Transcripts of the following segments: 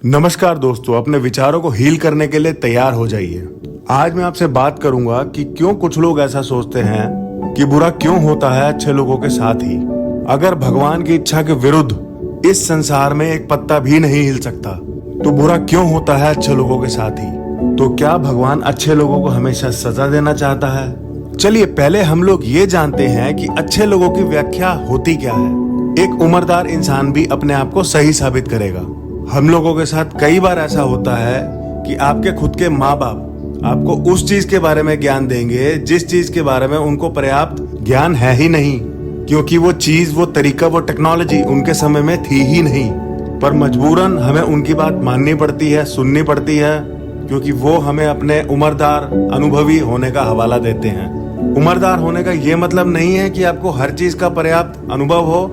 नमस्कार दोस्तों, अपने विचारों को हील करने के लिए तैयार हो जाइए। आज मैं आपसे बात करूंगा कि क्यों कुछ लोग ऐसा सोचते हैं कि बुरा क्यों होता है अच्छे लोगों के साथ ही। अगर भगवान की इच्छा के विरुद्ध इस संसार में एक पत्ता भी नहीं हिल सकता, तो बुरा क्यों होता है अच्छे लोगों के साथ ही। तो क्या भगवान अच्छे लोगों को हमेशा सजा देना चाहता है? चलिए पहले हम लोग ये जानते हैं कि अच्छे लोगों की व्याख्या होती क्या है। एक उम्रदार इंसान भी अपने आप को सही साबित करेगा। हम लोगों के साथ कई बार ऐसा होता है कि आपके खुद के माँ बाप आपको उस चीज के बारे में ज्ञान देंगे जिस चीज के बारे में उनको पर्याप्त ज्ञान है ही नहीं, क्योंकि वो चीज, वो तरीका, वो टेक्नोलॉजी उनके समय में थी ही नहीं। पर मजबूरन हमें उनकी बात माननी पड़ती है, सुननी पड़ती है, क्योंकि वो हमें अपने उम्रदार अनुभवी होने का हवाला देते हैं। उम्रदार होने का ये मतलब नहीं है कि आपको हर चीज का पर्याप्त अनुभव हो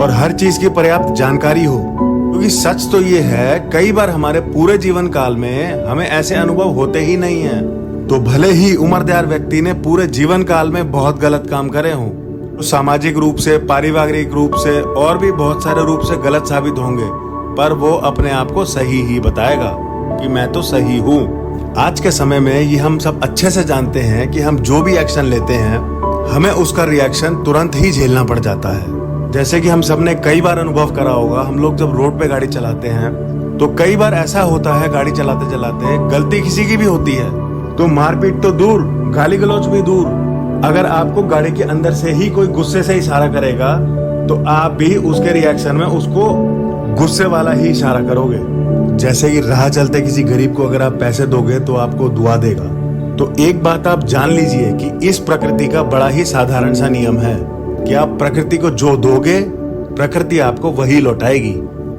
और हर चीज की पर्याप्त जानकारी हो, क्योंकि सच तो ये है कई बार हमारे पूरे जीवन काल में हमें ऐसे अनुभव होते ही नहीं हैं। तो भले ही उम्रदार व्यक्ति ने पूरे जीवन काल में बहुत गलत काम करे हों, तो सामाजिक रूप से, पारिवारिक रूप से और भी बहुत सारे रूप से गलत साबित होंगे, पर वो अपने आप को सही ही बताएगा कि मैं तो सही हूँ। आज के समय में ये हम सब अच्छे से जानते हैं कि हम जो भी एक्शन लेते हैं हमें उसका रिएक्शन तुरंत ही झेलना पड़ जाता है। जैसे कि हम सबने कई बार अनुभव करा होगा, हम लोग जब रोड पे गाड़ी चलाते हैं तो कई बार ऐसा होता है गाड़ी चलाते चलाते गलती किसी की भी होती है तो मारपीट तो दूर, गाली गलौज भी दूर, अगर आपको गाड़ी के अंदर से ही कोई गुस्से से इशारा करेगा तो आप भी उसके रिएक्शन में उसको गुस्से वाला ही इशारा करोगे। जैसे कि राह चलते किसी गरीब को अगर आप पैसे दोगे तो आपको दुआ देगा। तो एक बात आप जान लीजिए कि इस प्रकृति का बड़ा ही साधारण सा नियम है कि आप प्रकृति को जो दोगे प्रकृति आपको वही लौटाएगी।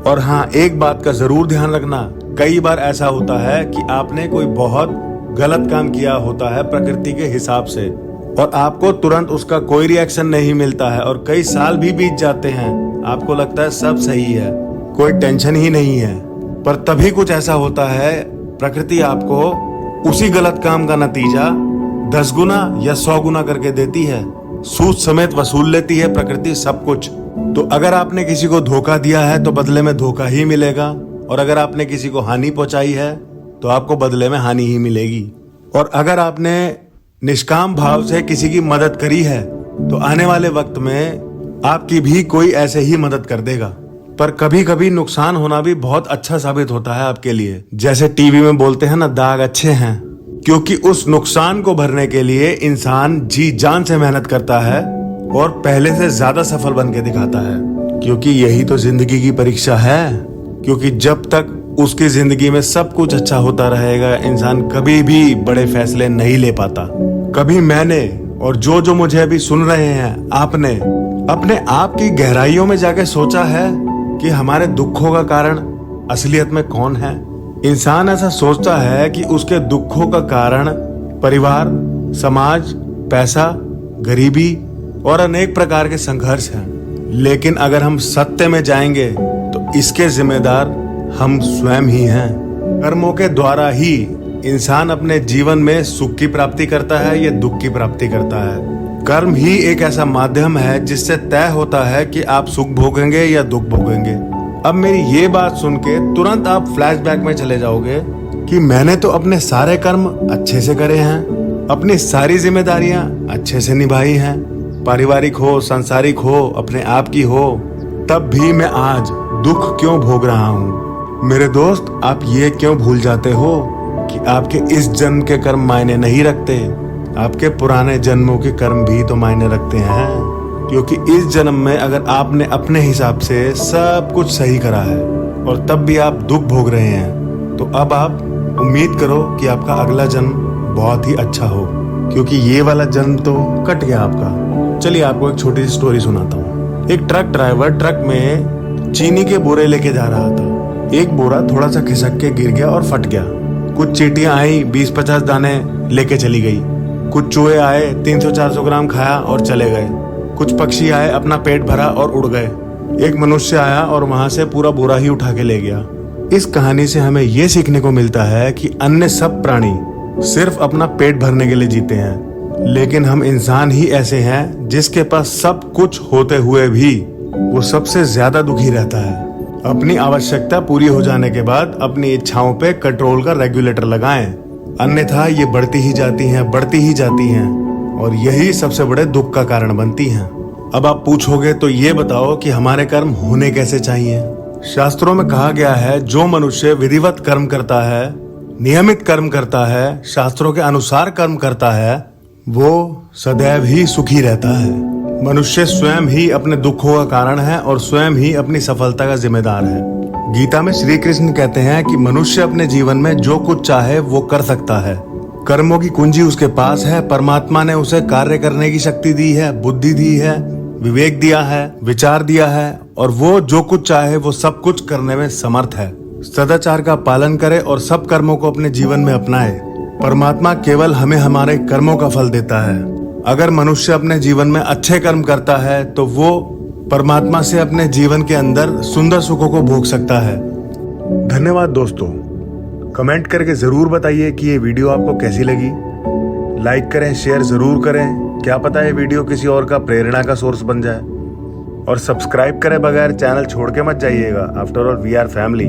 और हाँ, एक बात का जरूर ध्यान रखना, कई बार ऐसा होता है कि आपने कोई बहुत गलत काम किया होता है प्रकृति के हिसाब से और आपको तुरंत उसका कोई रिएक्शन नहीं मिलता है और कई साल भी बीत जाते हैं, आपको लगता है सब सही है, कोई टेंशन ही नहीं है। पर तभी कुछ ऐसा होता है, प्रकृति आपको उसी गलत काम का नतीजा 10 गुना या 100 गुना करके देती है, सूद समेत वसूल लेती है प्रकृति सब कुछ। तो अगर आपने किसी को धोखा दिया है तो बदले में धोखा ही मिलेगा, और अगर आपने किसी को हानि पहुंचाई है तो आपको बदले में हानि ही मिलेगी। और अगर आपने निष्काम भाव से किसी की मदद करी है तो आने वाले वक्त में आपकी भी कोई ऐसे ही मदद कर देगा। पर कभी कभी नुकसान होना भी बहुत अच्छा साबित होता है आपके लिए। जैसे टीवी में बोलते हैं ना, दाग अच्छे हैं, क्योंकि उस नुकसान को भरने के लिए इंसान जी जान से मेहनत करता है और पहले से ज्यादा सफल बन के दिखाता है, क्योंकि यही तो जिंदगी की परीक्षा है। क्योंकि जब तक उसकी जिंदगी में सब कुछ अच्छा होता रहेगा, इंसान कभी भी बड़े फैसले नहीं ले पाता। कभी मैंने और जो मुझे अभी सुन रहे हैं, आपने अपने आप की गहराइयों में जाके सोचा है कि हमारे दुखों का कारण असलियत में कौन है? इंसान ऐसा सोचता है कि उसके दुखों का कारण परिवार, समाज, पैसा, गरीबी और अनेक प्रकार के संघर्ष हैं। लेकिन अगर हम सत्य में जाएंगे तो इसके जिम्मेदार हम स्वयं ही हैं। कर्मों के द्वारा ही इंसान अपने जीवन में सुख की प्राप्ति करता है या दुख की प्राप्ति करता है। कर्म ही एक ऐसा माध्यम है जिससे तय होता है कि आप सुख भोगेंगे या दुख भोगेंगे। अब मेरी ये बात सुन के तुरंत आप फ्लैशबैक में चले जाओगे कि मैंने तो अपने सारे कर्म अच्छे से करे हैं, अपनी सारी जिम्मेदारियां अच्छे से निभाई हैं, पारिवारिक हो, सांसारिक हो, अपने आप की हो, तब भी मैं आज दुख क्यों भोग रहा हूँ? मेरे दोस्त, आप ये क्यों भूल जाते हो कि आपके इस जन्म के कर्म मायने नहीं रखते, आपके पुराने जन्मों के कर्म भी तो मायने रखते हैं। क्योंकि इस जन्म में अगर आपने अपने हिसाब से सब कुछ सही करा है और तब भी आप दुख भोग रहे हैं, तो अब आप उम्मीद करो कि आपका अगला जन्म बहुत ही अच्छा हो, क्योंकि ये वाला जन्म तो कट गया आपका। चलिए आपको एक छोटी सी स्टोरी सुनाता हूँ। एक ट्रक ड्राइवर ट्रक में चीनी के बोरे लेके जा रहा था। एक बोरा थोड़ा सा खिसक के गिर गया और फट गया। कुछ चींटियां आई, 20-50 दाने लेके चली गई। कुछ चूहे आए, 300-400 ग्राम खाया और चले गए। कुछ पक्षी आए, अपना पेट भरा और उड़ गए। एक मनुष्य आया और वहां से पूरा बोरा ही उठा के ले गया। इस कहानी से हमें यह सीखने को मिलता है कि अन्य सब प्राणी सिर्फ अपना पेट भरने के लिए जीते हैं, लेकिन हम इंसान ही ऐसे हैं जिसके पास सब कुछ होते हुए भी वो सबसे ज्यादा दुखी रहता है। अपनी आवश्यकता पूरी हो जाने के बाद अपनी इच्छाओं पे कंट्रोल का रेगुलेटर लगाएं, अन्यथा ये बढ़ती ही जाती हैं और यही सबसे बड़े दुख का कारण बनती हैं। अब आप पूछोगे तो ये बताओ कि हमारे कर्म होने कैसे चाहिए। शास्त्रों में कहा गया है, जो मनुष्य विधिवत कर्म करता है, नियमित कर्म करता है, शास्त्रों के अनुसार कर्म करता है, वो सदैव ही सुखी रहता है। मनुष्य स्वयं ही अपने दुखों का कारण है और स्वयं ही अपनी सफलता का जिम्मेदार है। गीता में श्री कृष्ण कहते हैं कि मनुष्य अपने जीवन में जो कुछ चाहे वो कर सकता है। कर्मों की कुंजी उसके पास है। परमात्मा ने उसे कार्य करने की शक्ति दी है, बुद्धि दी है, विवेक दिया है, विचार दिया है और वो जो कुछ चाहे वो सब कुछ करने में समर्थ है। सदाचार का पालन करे और सब कर्मों को अपने जीवन में अपनाए। परमात्मा केवल हमें हमारे कर्मों का फल देता है। अगर मनुष्य अपने जीवन में अच्छे कर्म करता है तो वो परमात्मा से अपने जीवन के अंदर सुंदर सुखों को भोग सकता है। धन्यवाद दोस्तों। कमेंट करके जरूर बताइए कि ये वीडियो आपको कैसी लगी। लाइक करें, शेयर जरूर करें, क्या पता ये वीडियो किसी और का प्रेरणा का सोर्स बन जाए। और सब्सक्राइब करे बगैर चैनल छोड़ के मत जाइएगा। After all we are family.